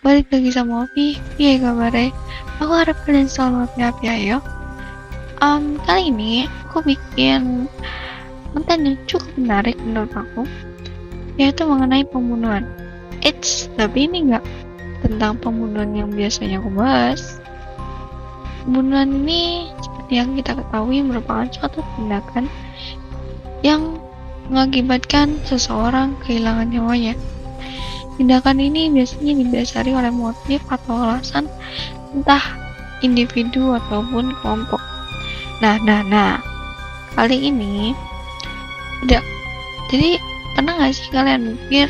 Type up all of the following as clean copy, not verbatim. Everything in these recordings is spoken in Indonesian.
balik lagi sama Ovi. Iya kabarnya? Aku harap kalian selalu happy ya. Kali ini aku bikin konten yang cukup menarik menurut aku, yaitu mengenai pembunuhan. Tapi ini nggak tentang pembunuhan yang biasanya aku bahas. Pembunuhan ini, seperti yang kita ketahui, merupakan suatu tindakan yang mengakibatkan seseorang kehilangan nyawanya. Tindakan ini biasanya didasari oleh motif atau alasan entah individu ataupun kelompok. Nah, kali ini tidak. Jadi, pernah nggak sih kalian mikir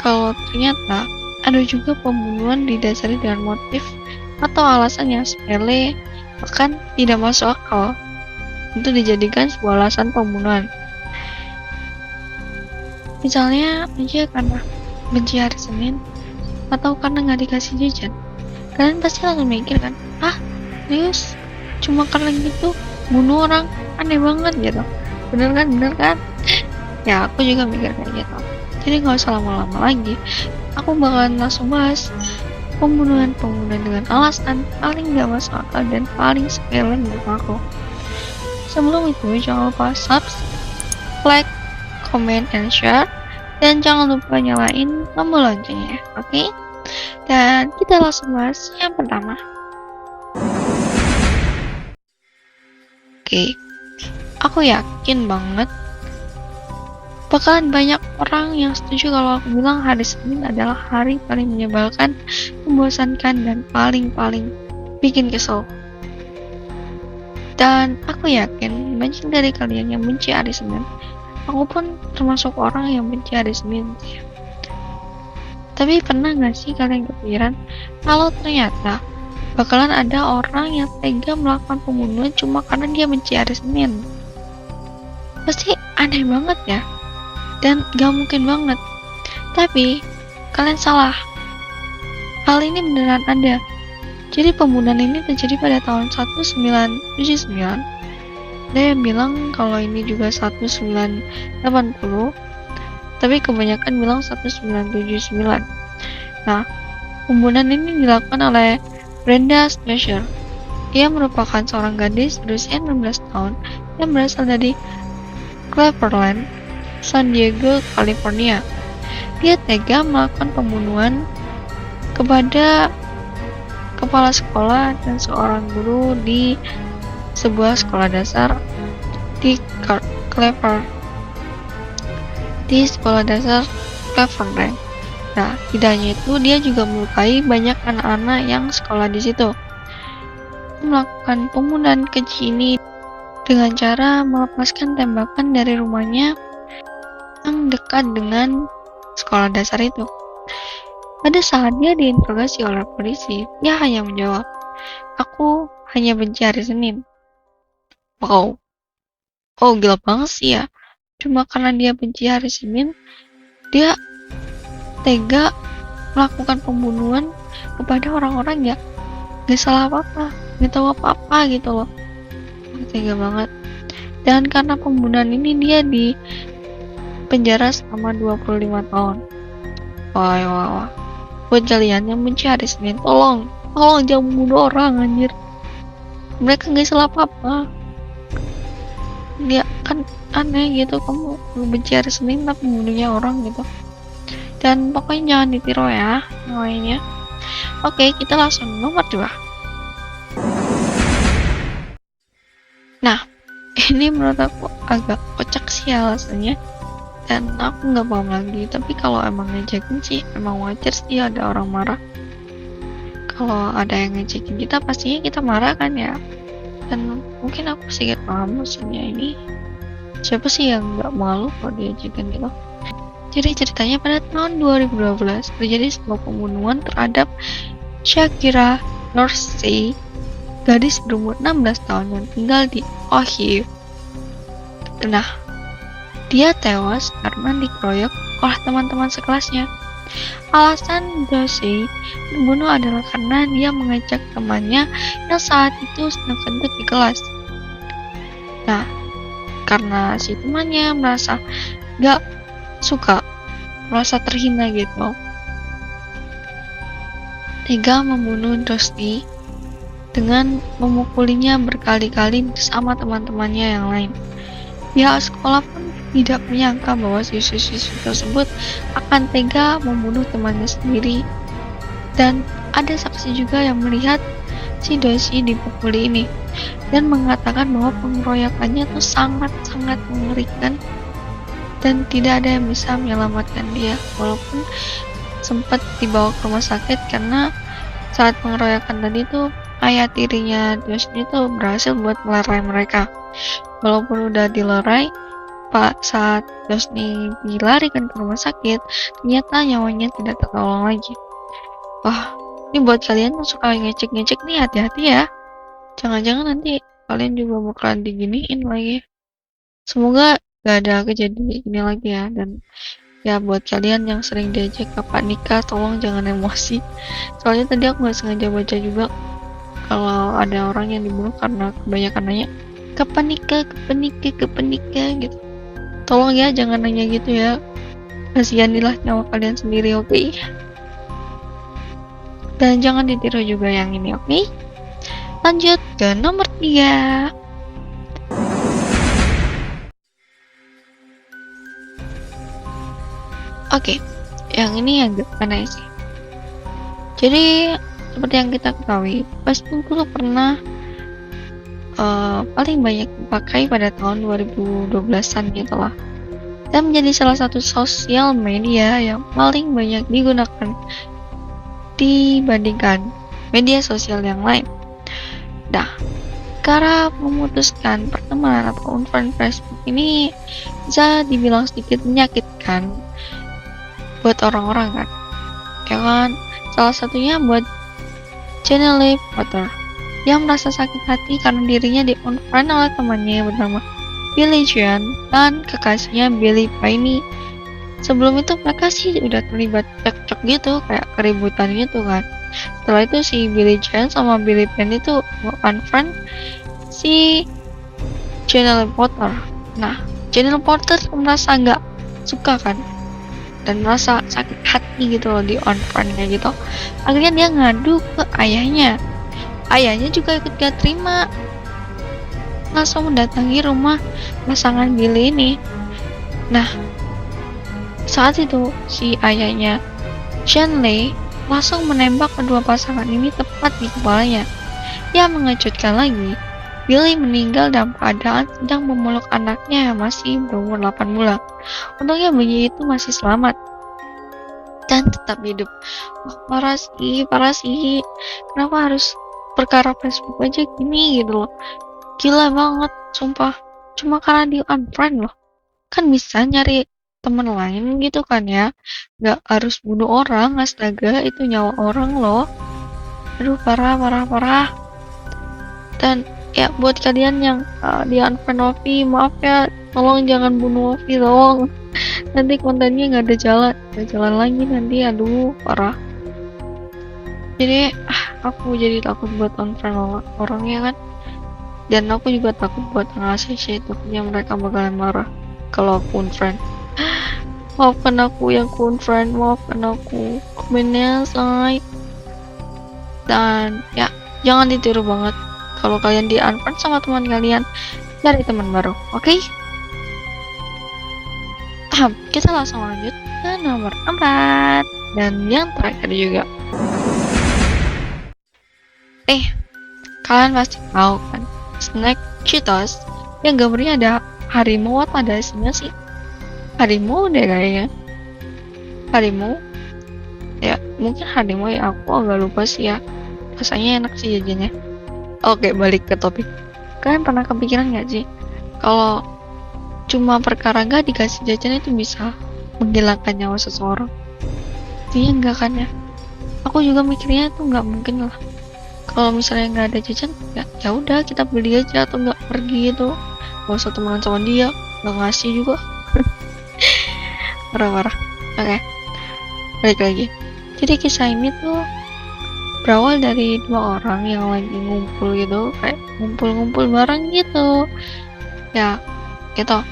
kalau ternyata ada juga pembunuhan didasari dengan motif atau alasan yang sepele, bahkan tidak masuk akal untuk dijadikan sebuah alasan pembunuhan. Misalnya aja karena benci hari Senin, atau karena nggak dikasih jajan. Kalian pasti langsung mikir kan, serius? Cuma karena gitu bunuh orang? Aneh banget gitu. Bener kan? Ya, aku juga mikir kayak gitu. Jadi nggak usah lama-lama lagi. Aku bakalan langsung bahas pembunuhan dengan alasan paling nggak masuk akal dan paling sepele menurut aku. Sebelum itu, jangan lupa subscribe, like, comment, and share. Dan jangan lupa nyalain tombol loncengnya, oke? Dan kita langsung bahas yang pertama. Oke, aku yakin banget bakalan banyak orang yang setuju kalau aku bilang hari Senin adalah hari paling menyebalkan, membosankan, dan paling bikin kesel. Dan aku yakin banyak dari kalian yang benci hari Senin. Aku pun termasuk orang yang benci hari Senin. Tapi pernah gak sih kalian kepikiran kalau ternyata bakalan ada orang yang tega melakukan pembunuhan cuma karena dia benci hari Senin? Pasti aneh banget ya, dan gak mungkin banget. Tapi kalian salah, hal ini beneran ada. Jadi pembunuhan ini terjadi pada tahun 1979. Ada yang bilang kalau ini juga 1980, tapi kebanyakan bilang 1979. Nah, pembunuhan ini dilakukan oleh Brenda Stasher. Ia merupakan seorang gadis berusia 16 tahun yang berasal dari Cleveland, San Diego, California. Dia tega melakukan pembunuhan kepada kepala sekolah dan seorang guru di sebuah sekolah dasar di Cleveland. Nah, tidak hanya itu, dia juga melukai banyak anak-anak yang sekolah di situ. Melakukan pembunuhan keji ini dengan cara melepaskan tembakan dari rumahnya yang dekat dengan sekolah dasar itu. Pada saat dia diinterogasi oleh polisi, dia hanya menjawab, "Aku hanya benci hari Senin." Wow, gila banget sih ya. Cuma karena dia benci hari Senin, dia tega melakukan pembunuhan kepada orang-orang ya gak salah apa-apa, gak tahu apa-apa gitu loh. Tega banget. Dan karena pembunuhan ini dia di penjara selama 25 tahun. Wah. Buat kalian yang benci hari Senin, tolong jangan membunuh orang, anjir. Mereka gak salah apa-apa. Dia kan aneh gitu, kamu benci hari Senin tapi membunuhnya orang gitu. Dan pokoknya jangan ditiru ya namanya. Oke, kita langsung nomor 2. Nah, ini menurut aku agak kocak sih alasannya, dan aku nggak paham lagi. Tapi kalau emang ngejekin sih emang wajar sih ada orang marah. Kalau ada yang ngejekin kita, pastinya kita marah kan ya. Dan mungkin aku sedikit paham maksudnya ini. Siapa sih yang nggak malu kalau diajakin gitu? Jadi ceritanya pada tahun 2012 terjadi sebuah pembunuhan terhadap Shakira Dorsey, gadis berumur 16 tahun yang tinggal di Ohio. Nah, dia tewas karena dikeroyok oleh teman-teman sekelasnya. Alasan Dorsey dibunuh adalah karena dia mengajak temannya yang saat itu sedang kentut di kelas. Nah, karena si temannya merasa gak suka, merasa terhina gitu, tega membunuh Dusty dengan memukulinya berkali-kali bersama teman-temannya yang lain. Pihak sekolah pun tidak menyangka bahwa siswi-siswi tersebut akan tega membunuh temannya sendiri. Dan ada saksi juga yang melihat si Dusty dipukuli ini dan mengatakan bahwa pengeroyokannya itu sangat-sangat mengerikan dan tidak ada yang bisa menyelamatkan dia, walaupun sempat dibawa ke rumah sakit karena saat pengeroyokan tadi tuh ayah tirinya Dusty itu berhasil buat melerai mereka. Walaupun udah dilerai, saat Dusty dilarikan ke rumah sakit, ternyata nyawanya tidak tertolong lagi. Wah, ini buat kalian yang suka ngecek-ngecek nih, hati-hati ya. Jangan-jangan nanti kalian juga bakalan diginiin lagi. Semoga gak ada kejadian ini lagi ya. Dan ya buat kalian yang sering diajak kapan nikah, tolong jangan emosi. Soalnya tadi aku gak sengaja baca juga kalau ada orang yang dibunuh karena kebanyakan nanya kapan nikah gitu. Tolong ya jangan nanya gitu ya. Kasihanilah nyawa kalian sendiri, oke? Dan jangan ditiru juga yang ini, oke? Lanjut ke nomor 3. Oke, yang ini agak aneh sih. Jadi seperti yang kita ketahui, Facebook dulu pernah paling banyak dipakai pada tahun 2012-an gitu lah. Dan menjadi salah satu sosial media yang paling banyak digunakan dibandingkan media sosial yang lain. Nah, cara memutuskan pertemanan atau unfriend Facebook ini bisa dibilang sedikit menyakitkan buat orang-orang kan. Ya kan, salah satunya buat Jenelle Potter yang merasa sakit hati karena dirinya di-unfriend oleh temannya yang bernama Billie Jean dan kekasihnya Billie Payne. Sebelum itu mereka sih udah terlibat cekcok gitu, kayak keributan gitu kan. Setelah itu si Billie Jean sama Billie Payne itu unfriend si Jenelle Potter. Nah, Jenelle Potter merasa nggak suka kan dan merasa sakit hati gitu loh di unfriend kayak gitu. Akhirnya dia ngadu ke ayahnya. Ayahnya juga ikut gak terima, langsung mendatangi rumah pasangan Billie ini. Nah, saat itu si ayahnya Shanley langsung menembak kedua pasangan ini tepat di kepalanya. Yang mengejutkan lagi, Billie meninggal dalam keadaan sedang memeluk anaknya yang masih berumur 8 bulan. Untungnya bayi itu masih selamat dan tetap hidup. Wah, parah sih. Kenapa harus perkara Facebook aja gini gitu loh. Gila banget, sumpah. Cuma karena di unfriend loh. Kan bisa nyari temen lain gitu kan ya. Gak harus bunuh orang, astaga, itu nyawa orang loh. Aduh, parah. Dan ya buat kalian yang di unfriend Novi, maaf ya, tolong jangan bunuh Novi, tolong. Nanti kontennya gak ada jalan lagi nanti, aduh, parah. Jadi aku jadi takut buat unfriend orangnya kan, dan aku juga takut buat ngasih itu yang mereka bakalan marah kalau aku unfriend. Maafkan aku yang unfriend, maafkan aku, komennya say. Dan ya jangan ditiru banget kalau kalian di unfriend sama teman kalian, cari teman baru, oke? Kita langsung lanjut ke nomor 4 dan yang terakhir juga. Kalian pasti tahu kan, snack Cheetos yang gambarnya ada harimau atau ada isinya sih? Harimau deh kayaknya. Harimau? Ya, mungkin harimau ya, aku agak lupa sih ya. Rasanya enak sih jajannya. Oke, balik ke topik. Kalian pernah kepikiran gak sih kalau cuma perkara gak dikasih jajan itu bisa menghilangkan nyawa seseorang? Iya enggak kan ya? Aku juga mikirnya itu nggak mungkin lah. Kalau misalnya nggak ada jajan, ya udah kita beli aja atau nggak pergi gitu. Gak usah temenan sama dia, nggak ngasih juga. Parah. Oke, balik lagi. Jadi kisah ini tuh berawal dari dua orang yang lagi ngumpul gitu, kayak ngumpul bareng gitu. Ya, gitu.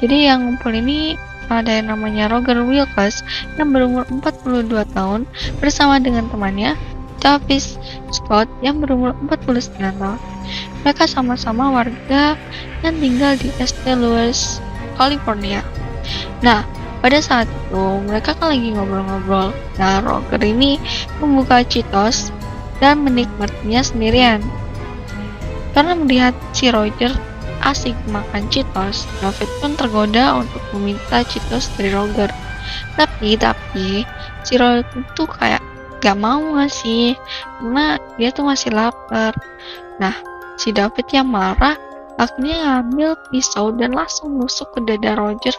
Jadi yang ngumpul ini ada yang namanya Roger Wilkes yang berumur 42 tahun bersama dengan temannya Travis Scott yang berumur 49 tahun. Mereka sama-sama warga yang tinggal di Estee Louis, California. Nah, pada saat itu mereka kan lagi ngobrol-ngobrol. Nah, Roger ini membuka Cheetos dan menikmatinya sendirian. Karena melihat si Roger asik makan Cheetos, David pun tergoda untuk meminta Cheetos dari Roger. Tapi si Roger tuh kayak gak mau ngasih karena dia tuh masih lapar. Nah, si David yang marah akhirnya ngambil pisau dan langsung nusuk ke dada Roger.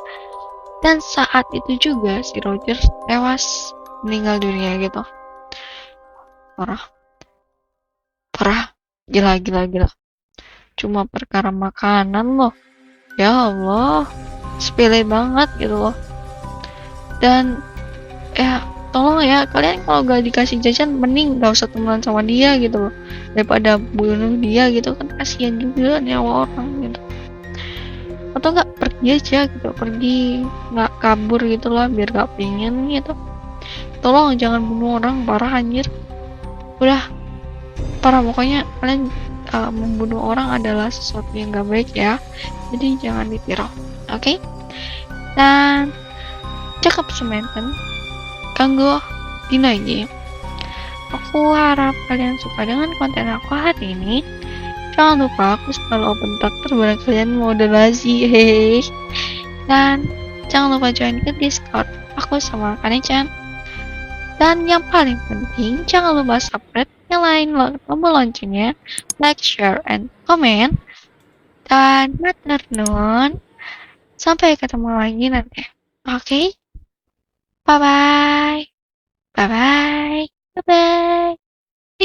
Dan saat itu juga si Roger tewas meninggal dunia gitu. Parah, parah, gila. Cuma perkara makanan loh. Ya Allah, sepele banget gitu loh. Dan ya tolong ya, kalian kalau gak dikasih jajan mending gak usah temenan sama dia gitu loh, daripada bunuh dia gitu kan, kasihan juga nyawa orang gitu. Atau gak pergi aja gitu, pergi gak kabur gitu lah, biar gak pingin gitu. Tolong jangan bunuh orang, parah anjir, udah parah. Pokoknya kalian membunuh orang adalah sesuatu yang gak baik ya, jadi jangan ditiru, oke? Dan cakap semanten kanggo dina ini. Aku harap kalian suka dengan konten aku hari ini. Jangan lupa aku selalu open talker bareng kalian mau donasi, hehehe. Dan jangan lupa join ke Discord aku sama Kanechan. Dan yang paling penting, jangan lupa subscribe, nyalain tombol loncengnya, like, share, and comment. Dan matur nuwun. Sampai ketemu lagi nanti. Oke? Bye bye. Bye bye.